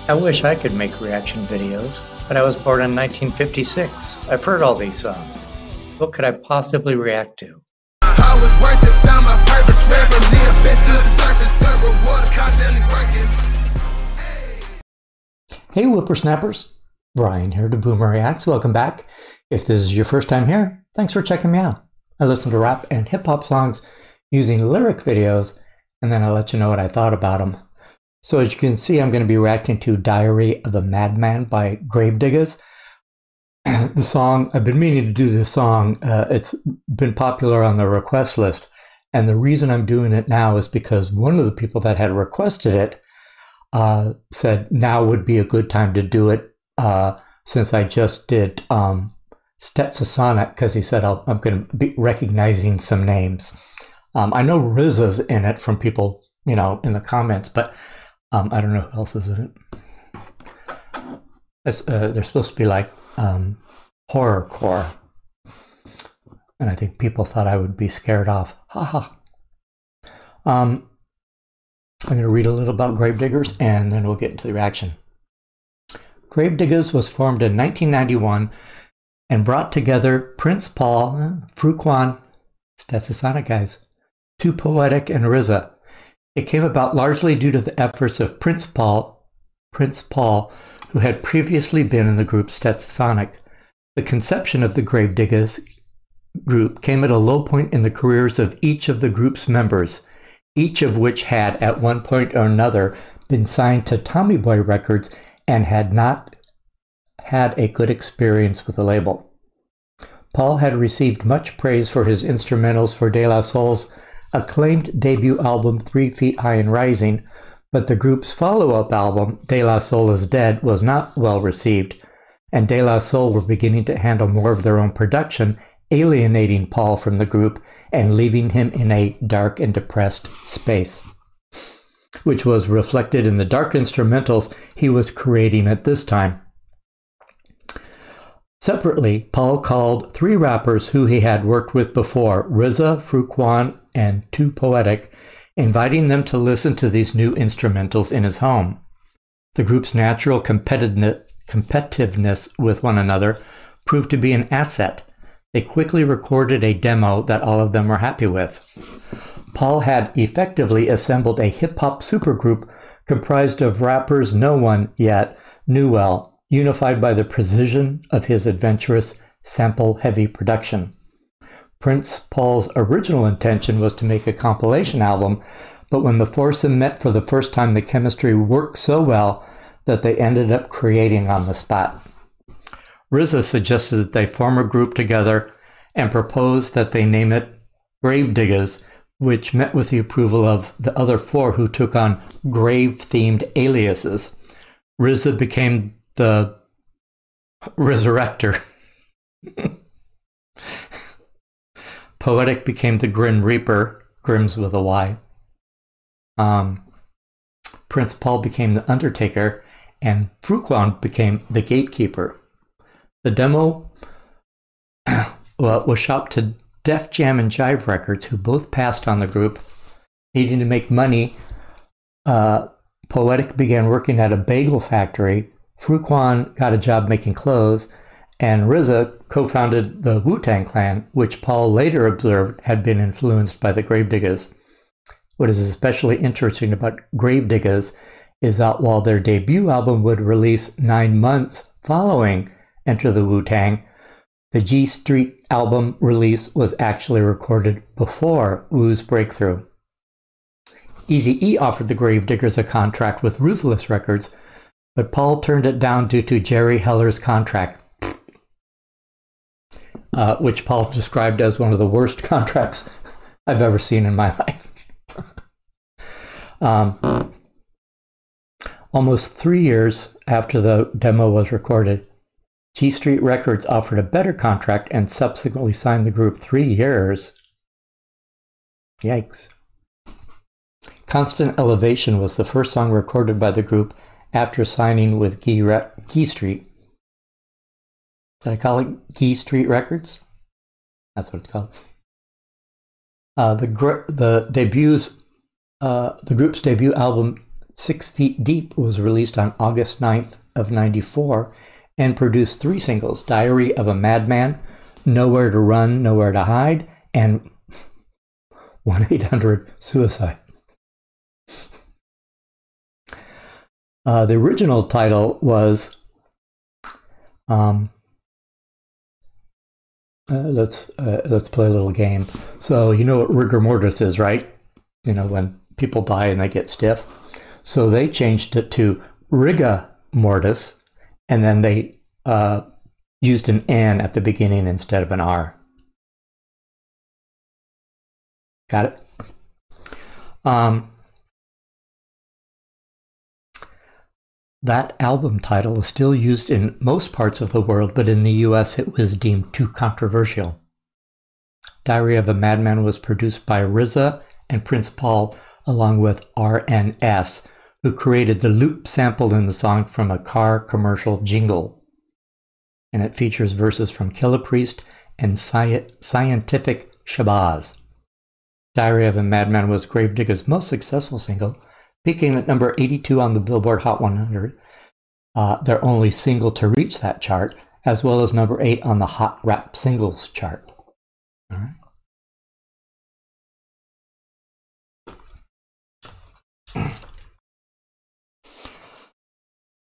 I wish I could make reaction videos, but I was born in 1956. I've heard all these songs. What could I possibly react to? I was worth it, found my purpose, never live, best to the surface, the reward, constantly working. Hey whippersnappers, Brian here to Boomer Reacts. Welcome back. If this is your first time here, thanks for checking me out. I listen to rap and hip-hop songs using lyric videos, and then I'll let you know what I thought about them. So as you can see, I'm going to be reacting to Diary of a Madman by Gravediggaz. The song, I've been meaning to do this song. It's been popular on the request list. And the reason I'm doing it now is because one of the people that had requested it said now would be a good time to do it since I just did Stetsasonic, because he said I'm going to be recognizing some names. I know RZA's in it from people, you know, in the comments, but I don't know who else is in it. They're supposed to be like horrorcore. And I think people thought I would be scared off. Haha. I'm going to read a little about Gravediggaz and then we'll get into the reaction. Gravediggaz was formed in 1991 and brought together Prince Paul, Fruquan, Stetsasonic guys, Too Poetic, and RZA. It came about largely due to the efforts of Prince Paul, who had previously been in the group Stetsasonic. The conception of the Gravediggaz group came at a low point in the careers of each of the group's members, each of which had, at one point or another, been signed to Tommy Boy Records and had not had a good experience with the label. Paul had received much praise for his instrumentals for De La Soul's acclaimed debut album 3 Feet High and Rising, but the group's follow-up album, De La Soul is Dead, was not well received, and De La Soul were beginning to handle more of their own production, alienating Paul from the group and leaving him in a dark and depressed space, which was reflected in the dark instrumentals he was creating at this time. Separately, Paul called 3 rappers who he had worked with before, RZA, Fruquan, and Too Poetic, inviting them to listen to these new instrumentals in his home. The group's natural competitiveness with one another proved to be an asset. They quickly recorded a demo that all of them were happy with. Paul had effectively assembled a hip-hop supergroup comprised of rappers no one yet knew well, unified by the precision of his adventurous, sample-heavy production. Prince Paul's original intention was to make a compilation album, but when the foursome met for the first time, the chemistry worked so well that they ended up creating on the spot. RZA suggested that they form a group together and proposed that they name it Gravediggaz, which met with the approval of the other 4 who took on grave-themed aliases. RZA became the Resurrector. Poetic became the Grim Reaper, Grimm's with a Y. Prince Paul became the Undertaker, and Fruquan became the Gatekeeper. The demo was shopped to Def Jam and Jive Records, who both passed on the group. Needing to make money, Poetic began working at a bagel factory. Fruquan got a job making clothes, and RZA co-founded the Wu-Tang Clan, which Paul later observed had been influenced by the Gravediggaz. What is especially interesting about Gravediggaz is that while their debut album would release 9 months following Enter the Wu-Tang, the G Street album release was actually recorded before Wu's breakthrough. Eazy-E offered the Gravediggaz a contract with Ruthless Records, but Paul turned it down due to Jerry Heller's contract, which Paul described as one of the worst contracts I've ever seen in my life. Almost 3 years after the demo was recorded, G Street Records offered a better contract and subsequently signed the group 3 years. Yikes. Constant Elevation was the first song recorded by the group after signing with G Street. Did I call it G Street Records? That's what it's called. The group's debut album 6 Feet Deep was released on August 9th of 94 and produced 3 singles, Diary of a Madman, Nowhere to Run, Nowhere to Hide, and 1-800-SUICIDE. The original title was, let's play a little game. So you know what rigor mortis is, right? You know, when people die and they get stiff. So they changed it to Riga Mortis, and then they used an N at the beginning instead of an R. Got it? That album title is still used in most parts of the world, but in the US it was deemed too controversial. Diary of a Madman was produced by RZA and Prince Paul, along with RNS, who created the loop sample in the song from a car commercial jingle. And it features verses from Killah Priest and Scientific Shabazz. Diary of a Madman was Gravediggaz' most successful single, peaking at number 82 on the Billboard Hot 100, their only single to reach that chart, as well as number 8 on the Hot Rap Singles chart. All right.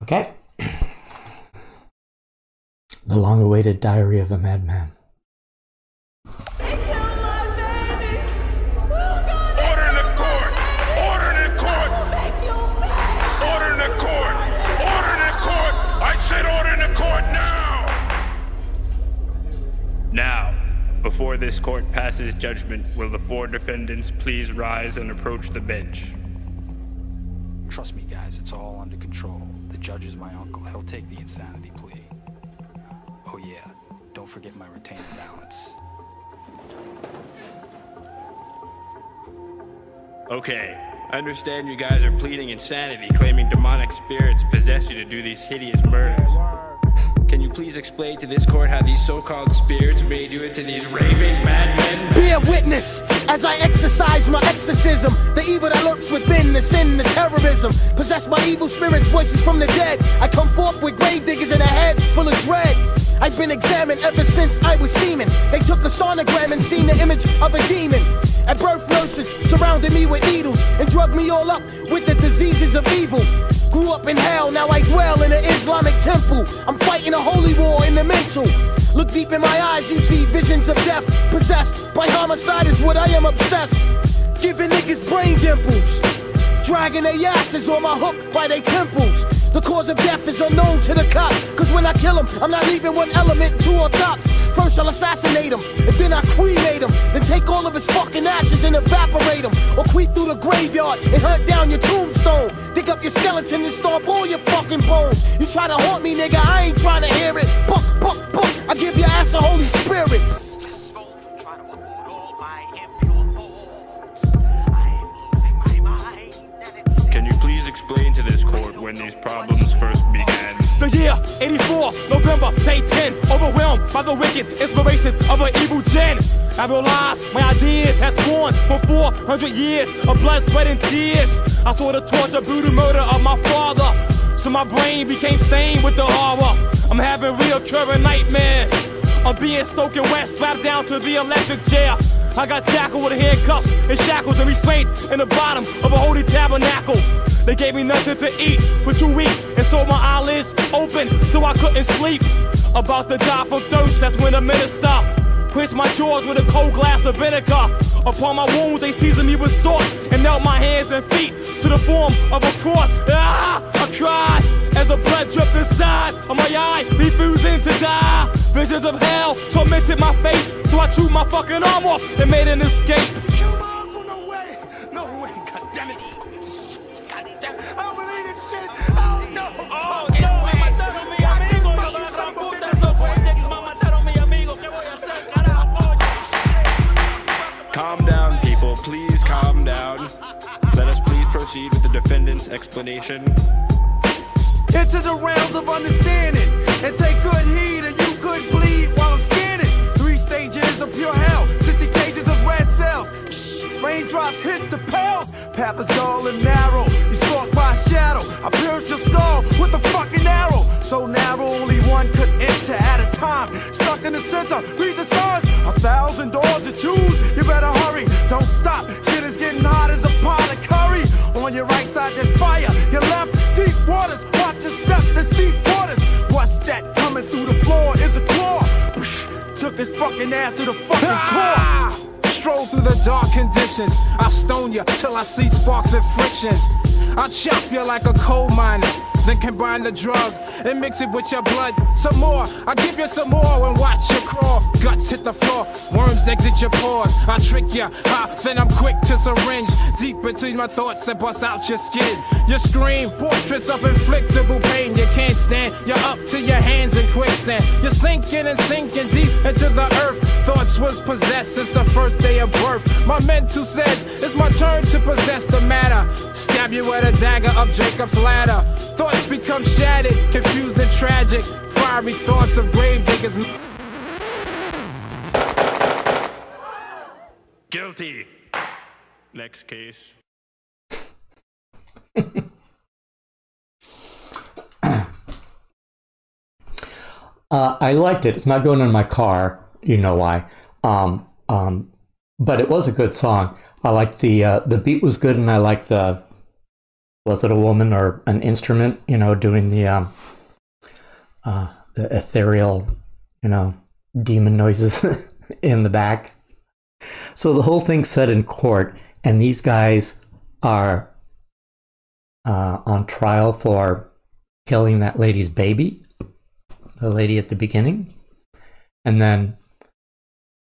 Okay. The long-awaited Diary of a Madman. Now, before this court passes judgment, will the 4 defendants please rise and approach the bench? Trust me, guys, it's all under control. The judge is my uncle. He'll take the insanity plea. Oh yeah, don't forget my retained balance. Okay, I understand you guys are pleading insanity, claiming demonic spirits possess you to do these hideous murders. Can you please explain to this court how these so-called spirits made you into these raving madmen? Be a witness as I exercise my exorcism. The evil that lurks within, the sin, the terrorism. Possessed by evil spirits, voices from the dead. I come forth with grave diggers in a head full of dread. I've been examined ever since I was semen. They took a sonogram and seen the image of a demon. At birth, nurses surrounded me with needles and drugged me all up with the diseases of evil. Grew up in hell, now I dwell in an Islamic temple. I'm fighting a holy war in the mental. Look deep in my eyes, you see visions of death. Possessed by homicide is what I am obsessed. Giving niggas brain dimples. Dragging their asses on my hook by their temples. The cause of death is unknown to the cops. Cause when I kill them, I'm not leaving one element, 2 or tops. First I'll assassinate him, and then I cremate him. Then take all of his fucking ashes and evaporate him. Or creep through the graveyard and hunt down your tombstone. Dig up your skeleton and stomp all your fucking bones. You try to haunt me, nigga, I ain't trying to hear it. Buck, buck, buck, I give your ass a Holy Spirit. Can you please explain to this court when these problems first began? The year 84, November, day 10. Overwhelmed by the wicked inspirations of an evil gen. I realized my ideas has born for 400 years of blood, sweat, and tears. I saw the torture, brutal murder of my father. So my brain became stained with the horror. I'm having reoccurring nightmares. I'm being soaking wet, strapped down to the electric chair. I got tackled with handcuffs and shackles and restraint in the bottom of a holy tabernacle. They gave me nothing to eat for 2 weeks and so my eyelids open so I couldn't sleep. About to die from thirst, that's when the minister quenched my jaws with a cold glass of vinegar. Upon my wounds they seasoned me with salt and knelt my hands and feet to the form of a cross. Ah! I cried as the blood dripped inside of my eye, refusing to die. Visions of hell tormented my fate, so I chewed my fucking arm off and made an escape. No way, no way, goddammit. Goddamn, I don't believe this shit. Oh no, oh no, me mataron mi amigo, me agarran puta esos fuertes, me mataron mi amigo, ¿qué voy a hacer, carajo? Calm down, people, please calm down. Let us please proceed with the defendant's explanation. Into the realms of understanding and take good heed, and you could bleed while I'm scanning. 3 stages of pure hell, 60 cages of red cells. Shh, raindrops hit the pales. Path is dull and narrow. You stalked by shadow. I pierced your skull with a fucking arrow. So narrow, only one could enter at a time. Stuck in the center, read the signs. 1,000 doors to choose, you better hurry. Don't stop, shit is getting hot as a pot of curry. On your right side there's fire, your left deep waters. Watch your step, there's deep waters. What's that coming through the floor? Is a claw. Took his fucking ass to the fucking core. Stroll through the dark conditions. I stone you till I see sparks and frictions. I chop you like a coal miner. Then combine the drug and mix it with your blood. Some more, I give you some more and watch you crawl. Guts hit the floor, worms exit your pores. I trick you, then I'm quick to syringe deep between my thoughts and bust out your skin. You scream, portraits of inflictable pain. You can't stand, you're up to your hands in quicksand. You're sinking and sinking deep into the earth. Thoughts was possessed since the first day of birth. My mental says it's my turn to possess the matter. Stab you with a dagger up Jacob's ladder. Thoughts become shattered, confused and tragic. Fiery thoughts of gravediggers. Guilty. Next case. I liked it. It's not going in my car. You know why. But it was a good song. I liked the beat was good, and I liked was it a woman or an instrument, you know, doing the ethereal, you know, demon noises in the back. So the whole thing's set in court, and these guys are on trial for killing that lady's baby, the lady at the beginning. And then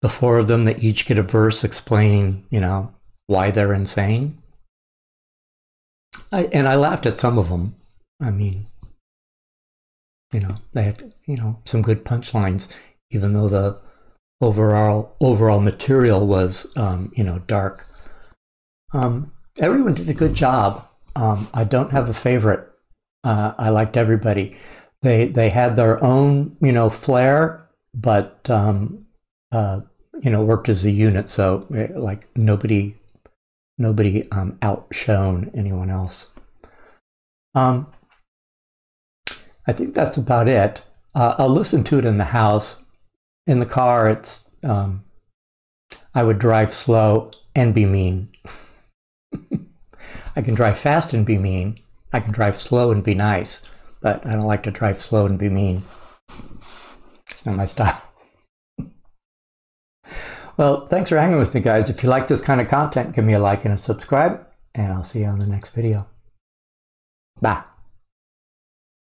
the four of them, they each get a verse explaining, you know, why they're insane. I laughed at some of them. I mean, you know, they had, you know, some good punchlines, even though the overall material was, you know, dark. Everyone did a good job. I don't have a favorite. I liked everybody. They had their own, you know, flair, but you know, worked as a unit. So like nobody outshone anyone else. I think that's about it. I'll listen to it in the house. In the car, it's I would drive slow and be mean. I can drive fast and be mean. I can drive slow and be nice, but I don't like to drive slow and be mean. It's not my style. Well, thanks for hanging with me, guys. If you like this kind of content, give me a like and a subscribe, and I'll see you on the next video. Bye.